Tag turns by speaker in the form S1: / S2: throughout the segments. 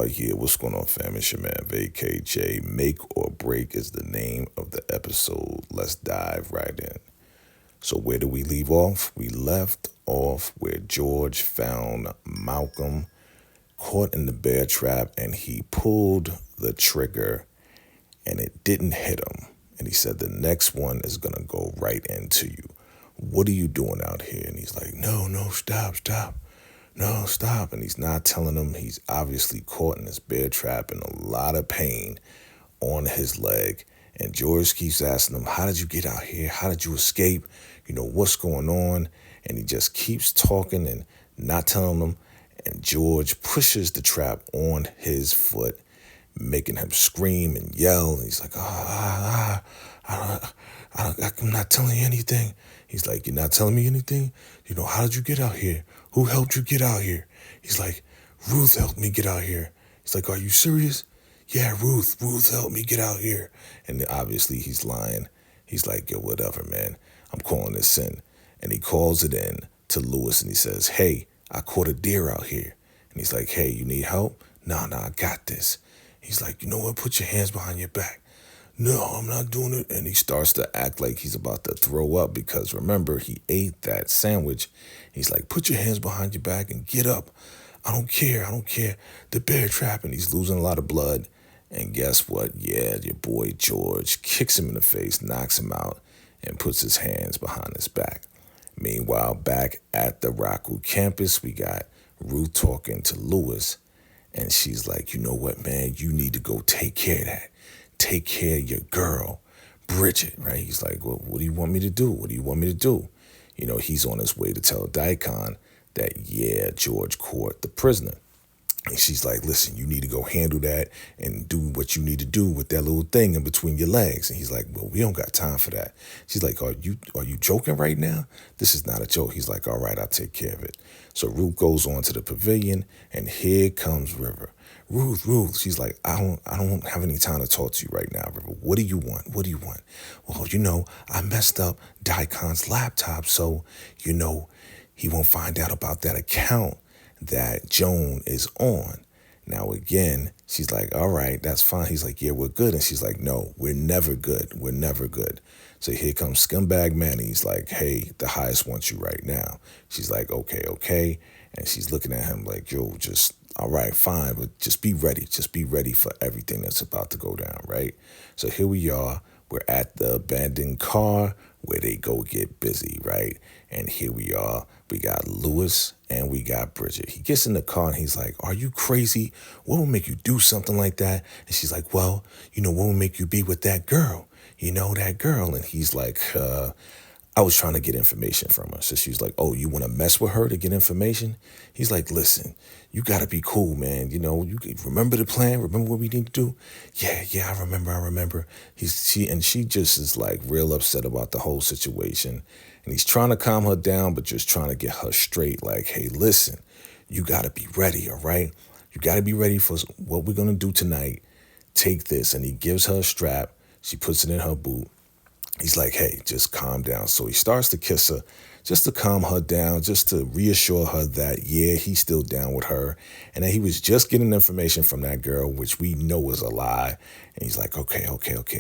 S1: Yeah, what's going on, fam? It's your man, VACAY-J. Make or Break is the name of the episode. Let's dive right in. So where do we leave off? We left off where George found Malcolm caught in the bear trap, and he pulled the trigger, and it didn't hit him. And he said, the next one is going to go right into you. What are you doing out here? And he's like, no, stop. No, stop. And he's not telling him he's obviously caught in this bear trap in a lot of pain on his leg. And George keeps asking him, how did you get out here? How did you escape? What's going on? And he just keeps talking and not telling him. And George pushes the trap on his foot, making him scream and yell. And he's like, I'm not telling you anything. He's like, you're not telling me anything? How did you get out here? Who helped you get out here? He's like, Ruth helped me get out here. He's like, are you serious? Yeah, Ruth helped me get out here. And then obviously he's lying. He's like, yo, whatever, man. I'm calling this in. And he calls it in to Lewis and he says, hey, I caught a deer out here. And he's like, hey, you need help? No, I got this. He's like, you know what? Put your hands behind your back. No, I'm not doing it. And he starts to act like he's about to throw up because remember, he ate that sandwich. He's like, put your hands behind your back and get up. I don't care. The bear trap. And he's losing a lot of blood. And guess what? Yeah, your boy George kicks him in the face, knocks him out, and puts his hands behind his back. Meanwhile, back at the Rockwood campus, we got Ruth talking to Lewis. And she's like, you know what, man? You need to go take care of that. Take care of your girl, Bridget, right? He's like, well, what do you want me to do? He's on his way to tell Dion that, yeah, George caught the prisoner. And she's like, listen, you need to go handle that and do what you need to do with that little thing in between your legs. And he's like, well, we don't got time for that. She's like, are you joking right now? This is not a joke. He's like, all right, I'll take care of it. So Ruth goes on to the pavilion, and here comes River. Ruth. She's like, I don't have any time to talk to you right now, River. What do you want? Well, I messed up Dion's laptop, so, he won't find out about that account that Joan is on. Now, again, she's like, all right, that's fine. He's like, yeah, we're good. And she's like, no, we're never good. So here comes Scumbag Manny. He's like, hey, the highest wants you right now. She's like, okay. And she's looking at him like, yo, just, all right, fine, but just be ready. Just be ready for everything that's about to go down, right? So here we are. We're at the abandoned car where they go get busy, right? And here we are. We got Lewis and we got Bridget. He gets in the car and he's like, are you crazy? What will make you do something like that? And she's like, well, what will make you be with that girl? That girl. And he's like, I was trying to get information from her. So she was like, oh, you want to mess with her to get information? He's like, listen, you got to be cool, man. You remember the plan? Remember what we need to do? Yeah, I remember. She just is like real upset about the whole situation. And he's trying to calm her down, but just trying to get her straight. Like, hey, listen, you got to be ready, all right? You got to be ready for what we're going to do tonight. Take this. And he gives her a strap. She puts it in her boot. He's like, hey, just calm down. So he starts to kiss her just to calm her down, just to reassure her that, yeah, he's still down with her. And that he was just getting information from that girl, which we know is a lie. And he's like, okay.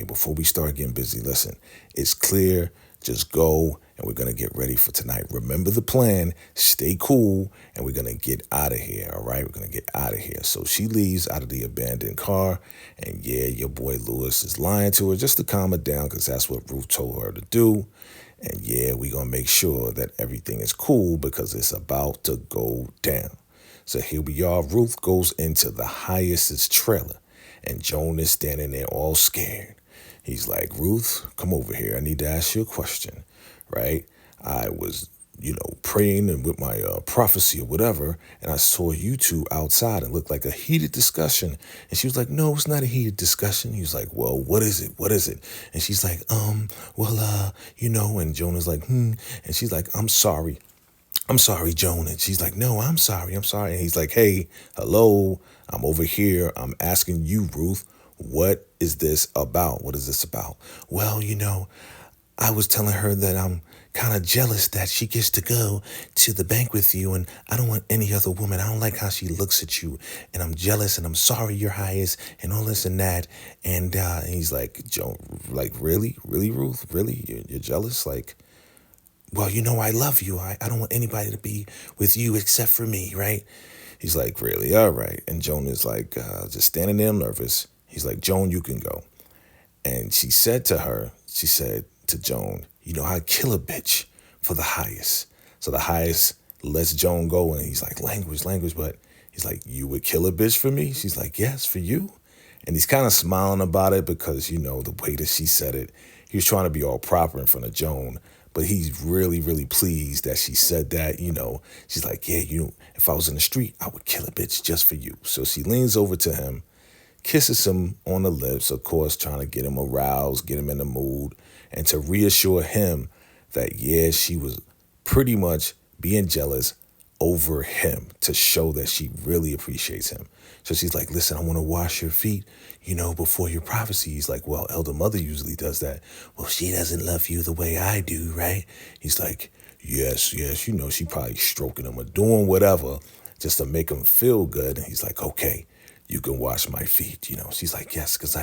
S1: Before we start getting busy, listen, it's clear. Just go, and we're going to get ready for tonight. Remember the plan. Stay cool, and we're going to get out of here, all right? We're going to get out of here. So she leaves out of the abandoned car, and yeah, your boy Lewis is lying to her just to calm her down because that's what Ruth told her to do. And yeah, we're going to make sure that everything is cool because it's about to go down. So here we are. Ruth goes into the highest's trailer, and Joan is standing there all scared. He's like, Ruth, come over here. I need to ask you a question, right? I was, praying and with my prophecy or whatever, and I saw you two outside and looked like a heated discussion. And she was like, no, it's not a heated discussion. He was like, well, what is it? And she's like, and Joan is like, And she's like, I'm sorry, Joan. And she's like, no, I'm sorry. And he's like, hey, hello, I'm over here. I'm asking you, Ruth. What is this about? Well, I was telling her that I'm kind of jealous that she gets to go to the bank with you, and I don't want any other woman. I don't like how she looks at you, and I'm jealous, and I'm sorry, Your Highness, and all this and that. And he's like, Joan, like, really, Ruth, really, you're jealous, like. Well, I love you. I don't want anybody to be with you except for me, right? He's like, really? All right. And Joan is like, just standing there nervous. He's like, Joan, you can go. And she said to Joan, I'd kill a bitch for the highest. So the highest lets Joan go, and he's like, language, but he's like, you would kill a bitch for me? She's like, yes, for you. And he's kind of smiling about it because, the way that she said it, he was trying to be all proper in front of Joan. But he's really, really pleased that she said that, She's like, yeah, if I was in the street, I would kill a bitch just for you. So she leans over to him, kisses him on the lips, of course, trying to get him aroused, get him in the mood, and to reassure him that, yeah, she was pretty much being jealous over him to show that she really appreciates him. So she's like, listen, I want to wash your feet, before your prophecy. He's like, well, Elder Mother usually does that. Well, she doesn't love you the way I do, right? He's like, yes, she probably stroking him or doing whatever just to make him feel good. And he's like, okay, you can wash my feet. She's like, yes, because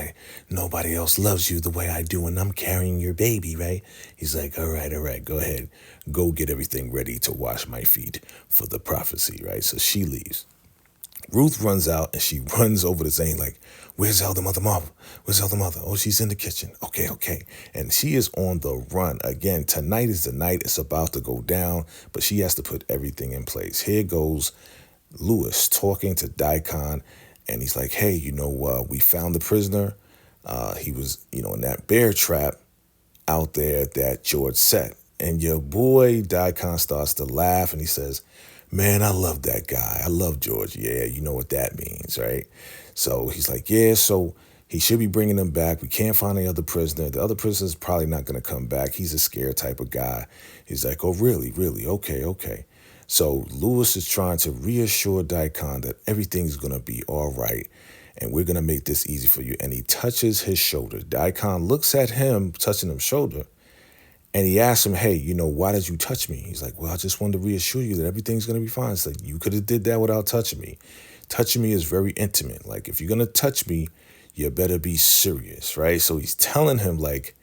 S1: nobody else loves you the way I do, and I'm carrying your baby, right? He's like, all right, go ahead. Go get everything ready to wash my feet for the prophecy, right? So she leaves. Ruth runs out, and she runs over to Zane like, where's Elder Mother Marva? Where's Elder Mother? Oh, she's in the kitchen. Okay. And she is on the run. Again, tonight is the night. It's about to go down, but she has to put everything in place. Here goes Lewis talking to Dion, and he's like, hey, we found the prisoner. He was, in that bear trap out there that George set. And your boy Dion starts to laugh, and he says, man, I love that guy. I love George. Yeah, you know what that means, right? So he's like, yeah, so he should be bringing him back. We can't find the other prisoner. The other prisoner's probably not going to come back. He's a scared type of guy. He's like, oh, really? Okay. So Lewis is trying to reassure Dion that everything's going to be all right, and we're going to make this easy for you. And he touches his shoulder. Dion looks at him touching his shoulder, and he asks him, hey, why did you touch me? He's like, well, I just wanted to reassure you that everything's going to be fine. It's like, you could have did that without touching me. Touching me is very intimate. Like, if you're going to touch me, you better be serious, right? So he's telling him, like,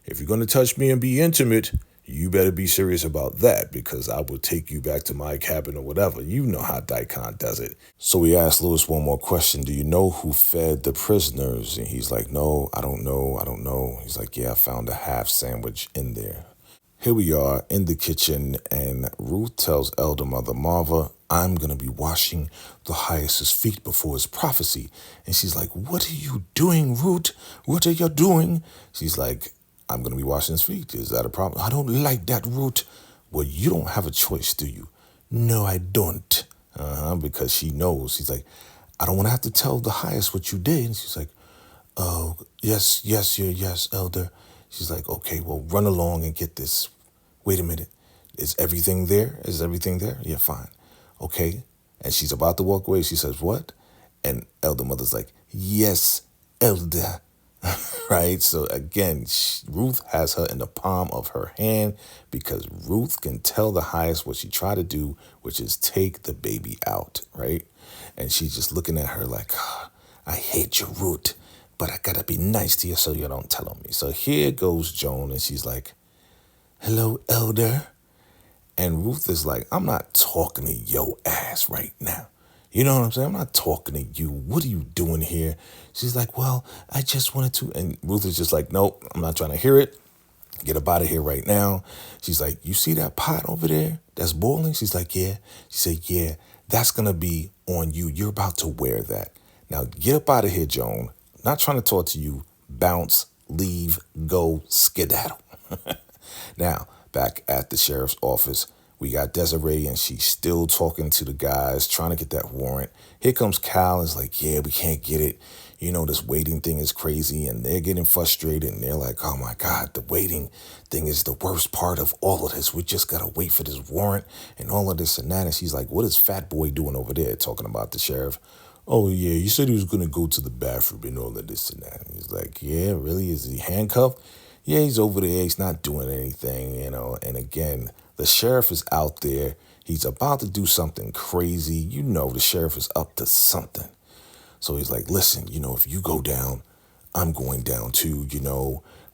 S1: if you're going to touch me and be intimate, you better be serious about that, because I will take you back to my cabin or whatever. You know how Dion does it. So we asked Lewis one more question. Do you know who fed the prisoners? And he's like, no, I don't know. He's like, yeah, I found a half sandwich in there. Here we are in the kitchen, and Ruth tells Elder Mother Marva, I'm going to be washing the highest's feet before his prophecy. And she's like, what are you doing, Ruth? What are you doing? She's like, I'm going to be washing his feet. Is that a problem? I don't like that, Ruth. Well, you don't have a choice, do you? No, I don't. Because she knows. She's like, I don't want to have to tell the highest what you did. And she's like, oh, yes, Elder. She's like, okay, well, run along and get this. Wait a minute. Is everything there? Yeah, fine. Okay. And she's about to walk away. She says, what? And Elder Mother's like, yes, Elder. Right? So again, Ruth has her in the palm of her hand, because Ruth can tell the highest what she tried to do, which is take the baby out, right? And she's just looking at her like, I hate you, Ruth, but I gotta be nice to you so you don't tell on me. So here goes Joan, and she's like, hello, Elder. And Ruth is like, I'm not talking to your ass right now. You know what I'm saying? I'm not talking to you. What are you doing here? She's like, well, I just wanted to. And Ruth is just like, nope, I'm not trying to hear it. Get up out of here right now. She's like, you see that pot over there that's boiling? She's like, yeah. She said, yeah, that's going to be on you. You're about to wear that. Now get up out of here, Joan. Not trying to talk to you. Bounce, leave, go, skedaddle. Now, back at the sheriff's office, we got Desiree, and she's still talking to the guys, trying to get that warrant. Here comes Kyle, and it's like, yeah, we can't get it. This waiting thing is crazy, and they're getting frustrated, and they're like, oh my God, the waiting thing is the worst part of all of this. We just got to wait for this warrant and all of this and that. And she's like, what is Fat Boy doing over there, talking about the sheriff? Oh, yeah, you said he was going to go to the bathroom and all of this and that. And he's like, yeah, really? Is he handcuffed? Yeah, he's over there. He's not doing anything, And again, the sheriff is out there. He's about to do something crazy. The sheriff is up to something. So he's like, listen, if you go down, I'm going down too.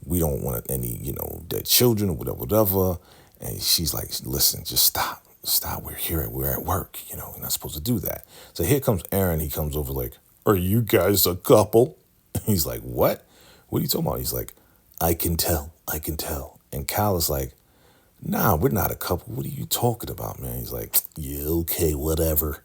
S1: We don't want any, dead children or whatever. And she's like, listen, just stop. Stop. We're here. We're at work. We're not supposed to do that. So here comes Aaron. He comes over like, are you guys a couple? He's like, what? What are you talking about? He's like, I can tell. I can tell. And Kyle is like, nah, we're not a couple. What are you talking about, man? He's like, yeah, okay, whatever.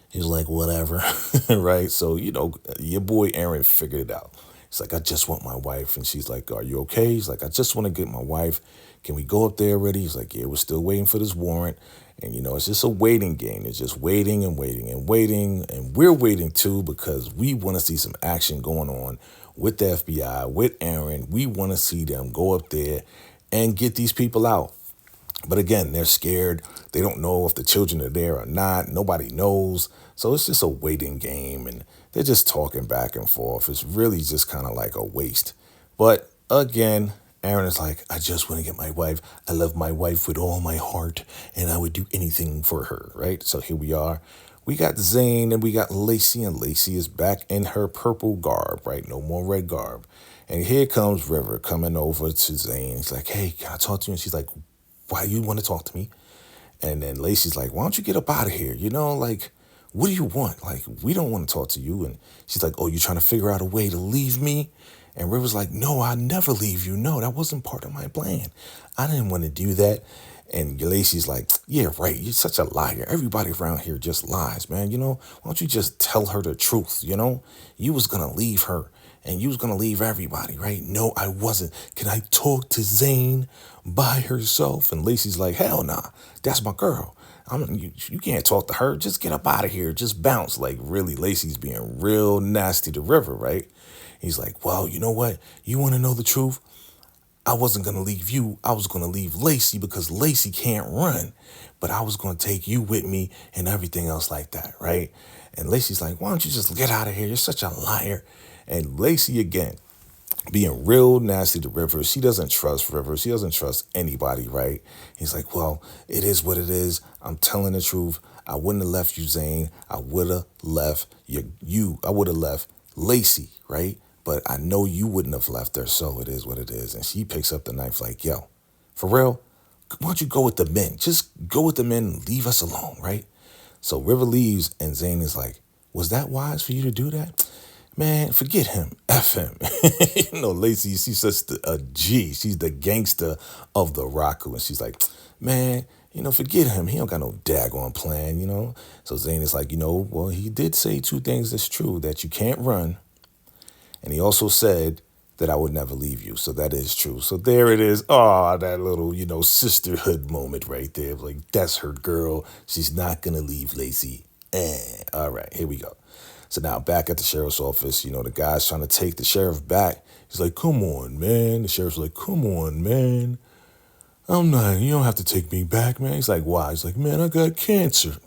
S1: He's like, whatever. Right? So, your boy Aaron figured it out. He's like, I just want my wife. And she's like, are you okay? He's like, I just want to get my wife. Can we go up there already? He's like, yeah, we're still waiting for this warrant. And, it's just a waiting game. It's just waiting and waiting and waiting. And we're waiting too because we want to see some action going on with the FBI, with Aaron. We want to see them go up there and get these people out. But again, they're scared. They don't know if the children are there or not. Nobody knows. So it's just a waiting game. And they're just talking back and forth. It's really just kind of like a waste. But again, Aaron is like, I just want to get my wife. I love my wife with all my heart. And I would do anything for her. Right? So here we are. We got Zane and we got Lacey. And Lacey is back in her purple garb. Right? No more red garb. And here comes River coming over to Zane. He's like, hey, can I talk to you? And she's like, why do you want to talk to me? And then Lacey's like, why don't you get up out of here? What do you want? Like, we don't want to talk to you. And she's like, oh, you're trying to figure out a way to leave me? And River's like, no, I never leave you. No, that wasn't part of my plan. I didn't want to do that. And Lacey's like, yeah, right. You're such a liar. Everybody around here just lies, man. Why don't you just tell her the truth? You was going to leave her. And you was going to leave everybody, right? No, I wasn't. Can I talk to Zane by herself? And Lacey's like, hell nah, that's my girl. You can't talk to her. Just get up out of here. Just bounce. Like, really, Lacey's being real nasty to River, right? He's like, well, you know what? You want to know the truth? I wasn't going to leave you. I was going to leave Lacey because Lacey can't run. But I was going to take you with me and everything else like that, right? And Lacey's like, why don't you just get out of here? You're such a liar. And Lacey, again, being real nasty to River. She doesn't trust River. She doesn't trust anybody, right? He's like, well, it is what it is. I'm telling the truth. I wouldn't have left you, Zane. I would have left you. I would have left Lacey, right? But I know you wouldn't have left her, so it is what it is. And she picks up the knife like, yo, for real, why don't you go with the men? Just go with the men and leave us alone, right? So River leaves, and Zane is like, was that wise for you to do that? Man, forget him. F him. Lacey, she's such a G. She's the gangster of the Raku. And she's like, man, forget him. He don't got no daggone plan, So Zane is like, well, he did say two things that's true, that you can't run. And he also said that I would never leave you. So that is true. So there it is. Oh, that little, sisterhood moment right there. Like, that's her girl. She's not going to leave Lacey. All right, here we go. So now back at the sheriff's office, the guy's trying to take the sheriff back. He's like, come on, man. The sheriff's like, come on, man. You don't have to take me back, man. He's like, why? He's like, man, I got cancer,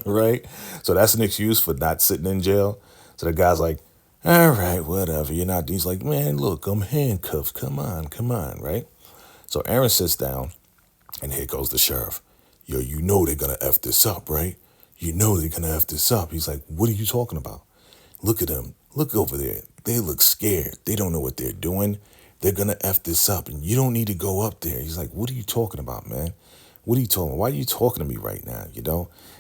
S1: right? So that's an excuse for not sitting in jail. So the guy's like, all right, whatever. You're not. He's like, man, look, I'm handcuffed. Come on, right? So Aaron sits down, and here goes the sheriff. Yo, they're going to F this up, right? They're going to F this up. He's like, what are you talking about? Look at them. Look over there. They look scared. They don't know what they're doing. They're going to F this up, and you don't need to go up there. He's like, what are you talking about, man? What are you talking about? Why are you talking to me right now,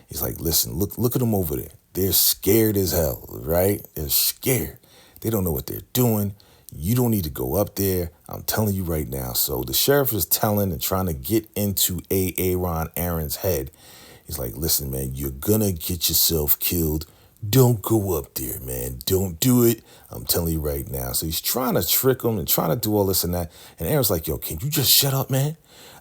S1: He's like, listen, look at them over there. They're scared as hell, right? They're scared. They don't know what they're doing. You don't need to go up there. I'm telling you right now. So the sheriff is telling and trying to get into Aaron's head. He's like, listen, man, you're going to get yourself killed. Don't go up there, man. Don't do it. I'm telling you right now. So he's trying to trick him and trying to do all this and that. And Aaron's like, yo, can you just shut up, man?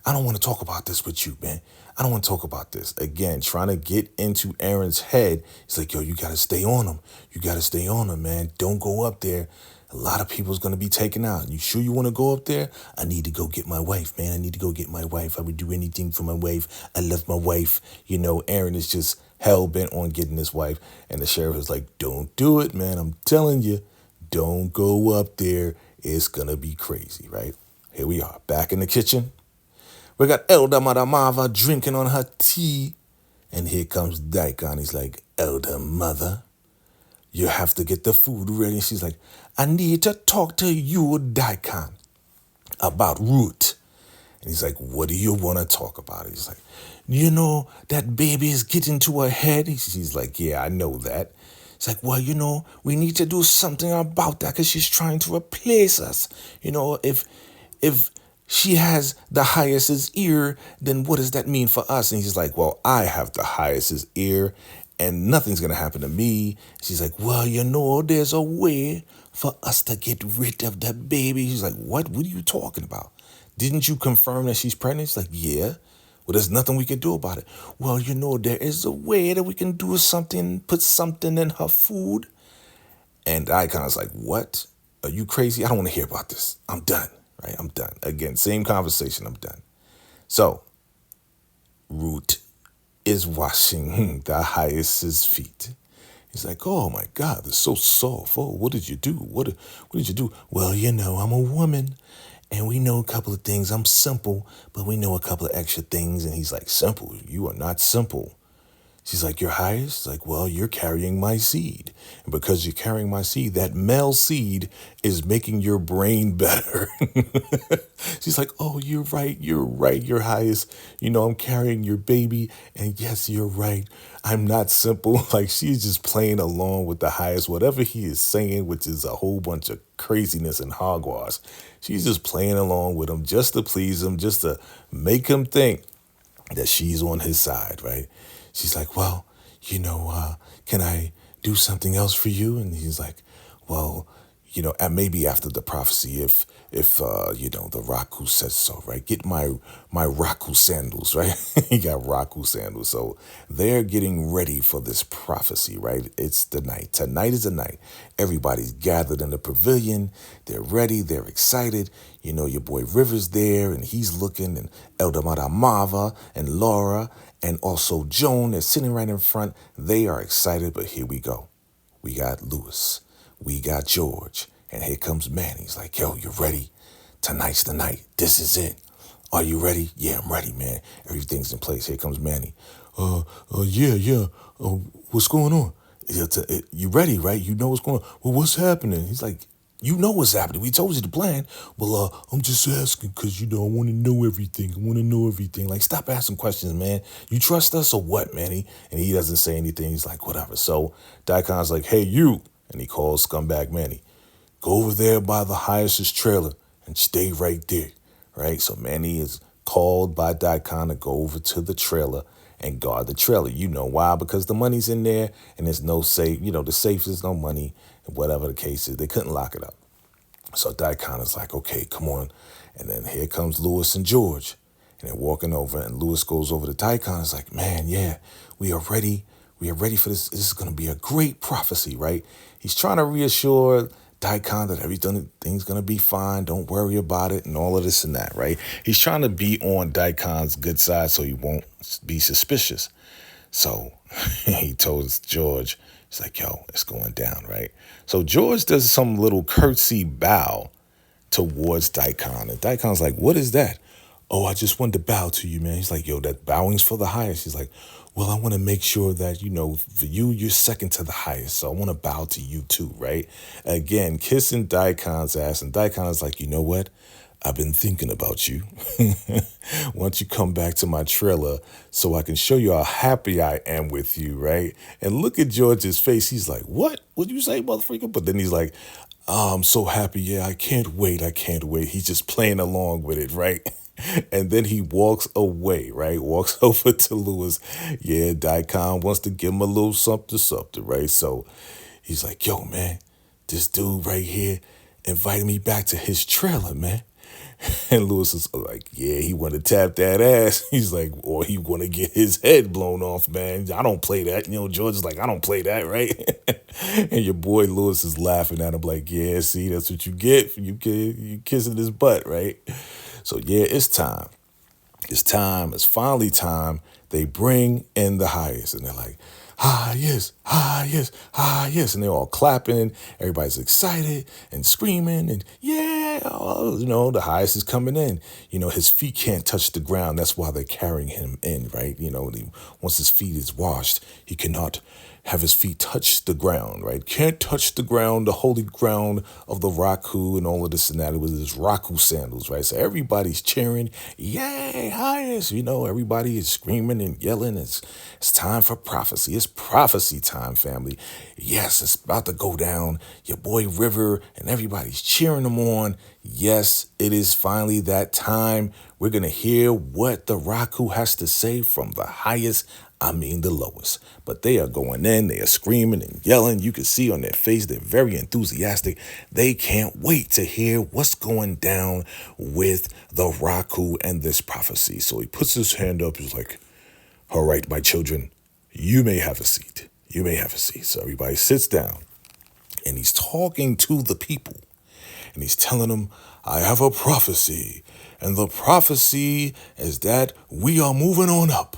S1: I don't want to talk about this with you, man. I don't want to talk about this. Again, trying to get into Aaron's head. He's like, yo, you got to stay on him. You got to stay on him, man. Don't go up there. A lot of people's going to be taken out. You sure you want to go up there? I need to go get my wife, man. I need to go get my wife. I would do anything for my wife. I love my wife. Aaron is just hell-bent on getting his wife. And the sheriff is like, don't do it, man. I'm telling you, don't go up there. It's going to be crazy, right? here we are, back in the kitchen. We got Elder Mother Marva drinking on her tea. And here comes Dion. He's like, Elder Mother, you have to get the food ready. She's like, I need to talk to you, Dion, about Ruth. And he's like, what do you want to talk about? He's like, you know, that baby is getting to her head. She's like, yeah, I know that. It's like, well, you know, we need to do something about that because she's trying to replace us. You know, if she has the highest's ear, then what does that mean for us? And he's like, well, I have the highest's ear and nothing's going to happen to me. She's like, well, you know, there's a way for us to get rid of that baby. He's like, what? What are you talking about? Didn't you confirm that she's pregnant? She's like, yeah. Well, there's nothing we can do about it. Well, you know, there is a way that we can do something, put something in her food. And Icon's like, what? Are you crazy? I don't want to hear about this. I'm done, right? I'm done. Again, same conversation. I'm done. So, Ruth is washing the highest's feet. He's like, oh my God, they're so soft. Oh, what did you do? What did you do? Well, you know, I'm a woman. And we know a couple of things. I'm simple, but we know a couple of extra things. And he's like, simple? You are not simple. She's like, you're highest? Like, well, you're carrying my seed. And because you're carrying my seed, that male seed is making your brain better. She's like, oh, you're right, you're highest. You know, I'm carrying your baby. And yes, you're right. I'm not simple. Like, she's just playing along with the highest, whatever he is saying, which is a whole bunch of craziness and hogwash. She's just playing along with him just to please him, just to make him think that she's on his side, right? She's like, well, you know, can I do something else for you? And he's like, well, you know, and maybe after the prophecy, if you know, the Raku says so, right? Get my Raku sandals, right? He got Raku sandals. So they're getting ready for this prophecy, right? It's the night. Tonight is the night. Everybody's gathered in the pavilion. They're ready. They're excited. You know, your boy River's there, and he's looking, and Elder Mother Marva and Laura and also Joan, they're sitting right in front. They are excited, but here we go. We got Lewis. We got George. And here comes Manny. He's like, yo, you ready? Tonight's the night. This is it. Are you ready? Yeah, I'm ready, man. Everything's in place. Here comes Manny. Yeah. What's going on? You ready, right? You know what's going on. Well, what's happening? He's like, you know what's happening. We told you the plan. Well, I'm just asking because, you know, I want to know everything. Like, stop asking questions, man. You trust us or what, man? And he doesn't say anything. He's like, whatever. So Dion's like, hey, you. And he calls Scumbag Manny. Go over there by the highest's trailer and stay right there, right? So Manny is called by Dion to go over to the trailer and guard the trailer. You know why? Because the money's in there and there's no safe. You know, the safe is no money. Whatever the case is, they couldn't lock it up. So Dion is like, okay, come on. And then here comes Lewis and George. And they're walking over, and Lewis goes over to Dion. Is like, man, yeah, we are ready. We are ready for this. This is going to be a great prophecy, right? He's trying to reassure Dion that everything's going to be fine. Don't worry about it and all of this and that, right? He's trying to be on Dion's good side so he won't be suspicious. So he told George, he's like, yo, it's going down, right? So George does some little curtsy bow towards Dion. And Dion's like, what is that? Oh, I just wanted to bow to you, man. He's like, yo, that bowing's for the highest. He's like, well, I want to make sure that, you know, for you, you're second to the highest. So I want to bow to you too, right? Again, kissing Dion's ass. And Dion is like, you know what? I've been thinking about you. Why don't you come back to my trailer so I can show you how happy I am with you, right? And look at George's face. He's like, what? What'd you say, motherfucker? But then he's like, oh, I'm so happy. Yeah, I can't wait. He's just playing along with it, right? And then he walks away, right? Walks over to Lewis. Yeah, Dion wants to give him a little something, right? So he's like, yo, man, this dude right here invited me back to his trailer, man. And Lewis is like, yeah, he want to tap that ass. He's like, or he want to get his head blown off, man. I don't play that. You know, George is like, I don't play that, right? And your boy Lewis is laughing at him like, yeah, see, that's what you get for you kissing his butt, right? So, yeah, it's time. It's time. It's finally time. They bring in the highest. And they're like, ah, yes, ah, yes, ah, yes. And they're all clapping. Everybody's excited and screaming and yeah, oh, the highest is coming in. His feet can't touch the ground. That's why they're carrying him in, right? Once his feet is washed, he cannot have his feet touch the ground, right? Can't touch the ground, the holy ground of the Raku and all of this and that. It was his Raku sandals, right? So everybody's cheering, yay, highest. Everybody is screaming and yelling. It's time for prophecy. It's prophecy time, family. Yes, it's about to go down. Your boy River and everybody's cheering him on. Yes, it is finally that time. We're going to hear what the Raku has to say from the highest, the lowest. But they are going in, they are screaming and yelling. You can see on their face, they're very enthusiastic. They can't wait to hear what's going down with the Raku and this prophecy. So he puts his hand up. He's like, all right, my children, you may have a seat. You may have a seat. So everybody sits down and he's talking to the people and he's telling them, I have a prophecy. And the prophecy is that we are moving on up.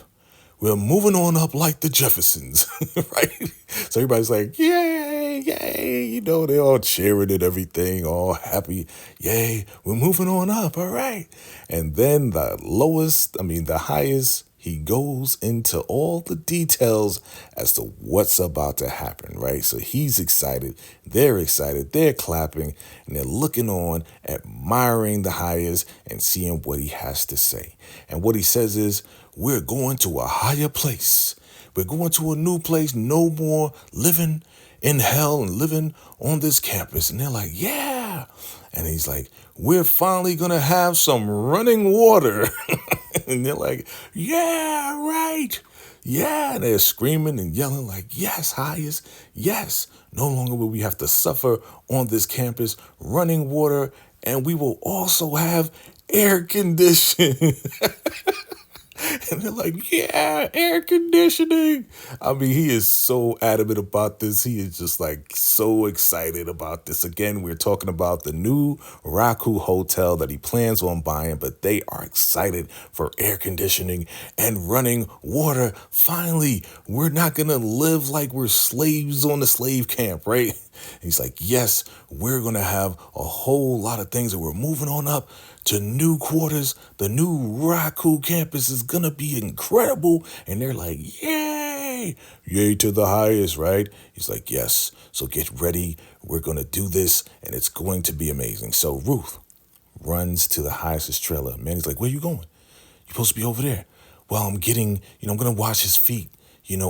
S1: We're moving on up like the Jeffersons, right? So everybody's like, yay, yay. They're all cheering and everything, all happy. Yay, we're moving on up, all right. And then the highest, he goes into all the details as to what's about to happen, right? So he's excited, they're clapping, and they're looking on, admiring the highest and seeing what he has to say. And what he says is, we're going to a higher place. We're going to a new place. No more living in hell and living on this campus. And they're like, yeah. And he's like, we're finally going to have some running water. And they're like, yeah, right. Yeah. And they're screaming and yelling like, yes, highest. Yes. No longer will we have to suffer on this campus. Running water. And we will also have air conditioning. And they're like, yeah, air conditioning. He is so adamant about this. He is just like so excited about this. Again, we're talking about the new Raku hotel that he plans on buying, but they are excited for air conditioning and running water. Finally, we're not going to live like we're slaves on the slave camp, right? And he's like, yes, we're going to have a whole lot of things, and we're moving on up to new quarters. The new Raku campus is going to be incredible. And they're like, yay, yay to the highest, right? He's like, yes, so get ready. We're going to do this, and it's going to be amazing. So Ruth runs to the highest's trailer. Man, he's like, where you going? You're supposed to be over there. Well, I'm going to wash his feet,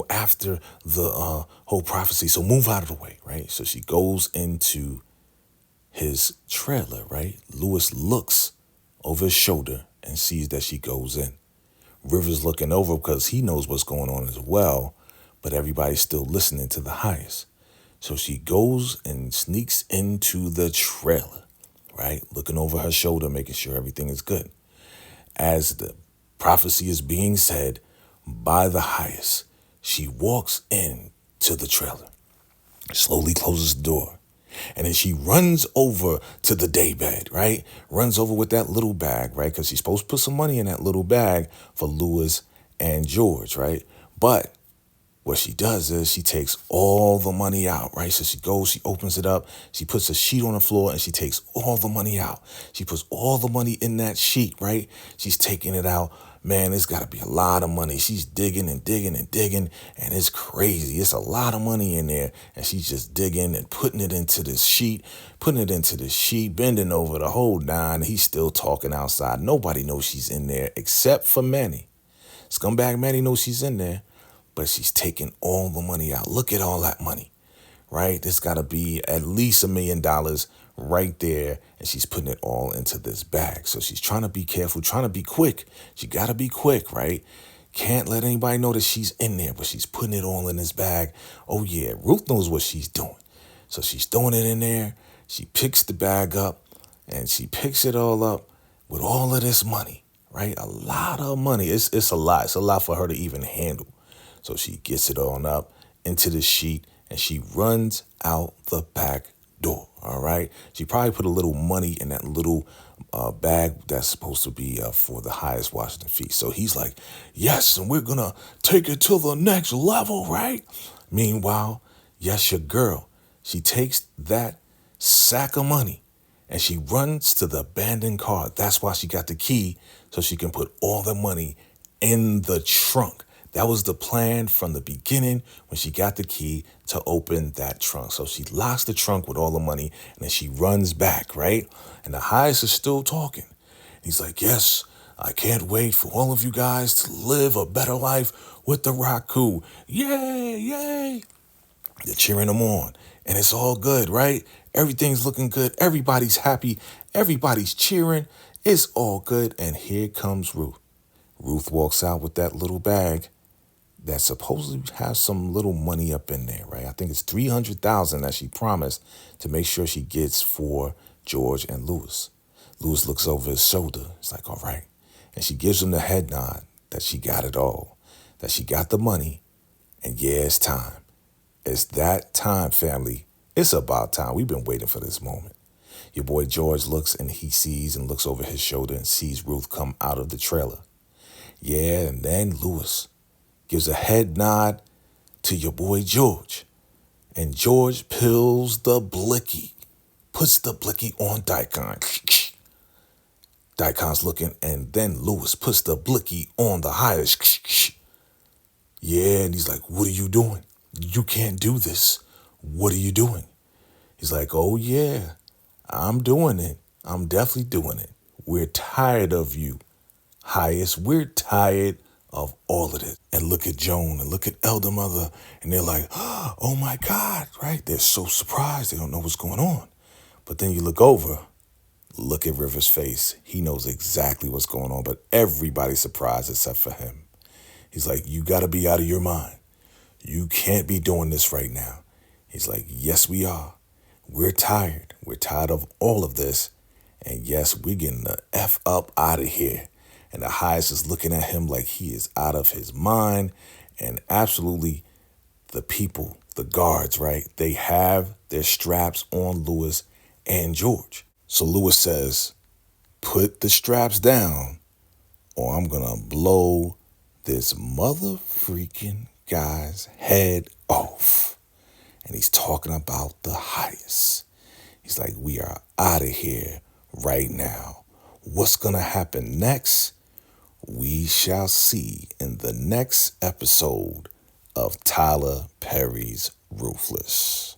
S1: after the whole prophecy. So move out of the way, right? So she goes into his trailer, right? Lewis looks over his shoulder and sees that she goes in. River's looking over because he knows what's going on as well, but everybody's still listening to the highest. So she goes and sneaks into the trailer, right? Looking over her shoulder, making sure everything is good. As the prophecy is being said by the highest, she walks in to the trailer, slowly closes the door. And then she runs over to the daybed, right? Runs over with that little bag, right? Because she's supposed to put some money in that little bag for Lewis and George, right? But what she does is she takes all the money out, right? So she goes, she opens it up, she puts a sheet on the floor, and she takes all the money out. She puts all the money in that sheet, right? She's taking it out. Man, it's got to be a lot of money. She's digging and digging and digging, and it's crazy. It's a lot of money in there, and she's just digging and putting it into this sheet, bending over the whole nine. He's still talking outside. Nobody knows she's in there except for Manny. Scumbag Manny knows she's in there, but she's taking all the money out. Look at all that money, right? There's got to be at least $1 million right there, and she's putting it all into this bag. So she's trying to be careful, trying to be quick. She got to be quick, right? Can't let anybody know that she's in there, but she's putting it all in this bag. Oh, yeah, Ruth knows what she's doing. So she's throwing it in there. She picks the bag up, and she picks it all up with all of this money, right? A lot of money. It's a lot. It's a lot for her to even handle. So she gets it on up into the sheet, and she runs out the back door, all right? She probably put a little money in that little bag that's supposed to be for the highest Washington feet. So he's like, yes, and we're going to take it to the next level, right? Meanwhile, yes, your girl, she takes that sack of money and she runs to the abandoned car. That's why she got the key, so she can put all the money in the trunk. That was the plan from the beginning when she got the key to open that trunk. So she locks the trunk with all the money and then she runs back, right? And the highest is still talking. He's like, yes, I can't wait for all of you guys to live a better life with the rock coup. Yay, yay. They're cheering him on. And it's all good, right? Everything's looking good. Everybody's happy. Everybody's cheering. It's all good. And here comes Ruth. Ruth walks out with that little bag that supposedly has some little money up in there, right? I think it's $300,000 that she promised to make sure she gets for George and Lewis. Lewis looks over his shoulder. It's like, all right. And she gives him the head nod that she got it all, that she got the money, and yeah, it's time. It's that time, family. It's about time. We've been waiting for this moment. Your boy George looks and he sees and looks over his shoulder and sees Ruth come out of the trailer. Yeah, and then Lewis gives a head nod to your boy George. And George pills the blicky, puts the blicky on Dion. Dion's looking, and then Lewis puts the blicky on the highest. Yeah, and he's like, what are you doing? You can't do this. What are you doing? He's like, oh yeah, I'm doing it. I'm definitely doing it. We're tired of you, highest. We're tired of all of this. And look at Joan and look at Elder Mother, and they're like, oh my God, right? They're so surprised. They don't know what's going on. But then you look over, look at River's face. He knows exactly what's going on, but everybody's surprised except for him. He's like, you got to be out of your mind. You can't be doing this right now. He's like, yes, we are. We're tired. We're tired of all of this. And yes, we're getting the F up out of here. And the highest is looking at him like he is out of his mind. And absolutely the people, the guards, right? They have their straps on Lewis and George. So Lewis says, put the straps down or I'm going to blow this mother freaking guy's head off. And he's talking about the highest. He's like, we are out of here right now. What's going to happen next? We shall see in the next episode of Tyler Perry's Ruthless.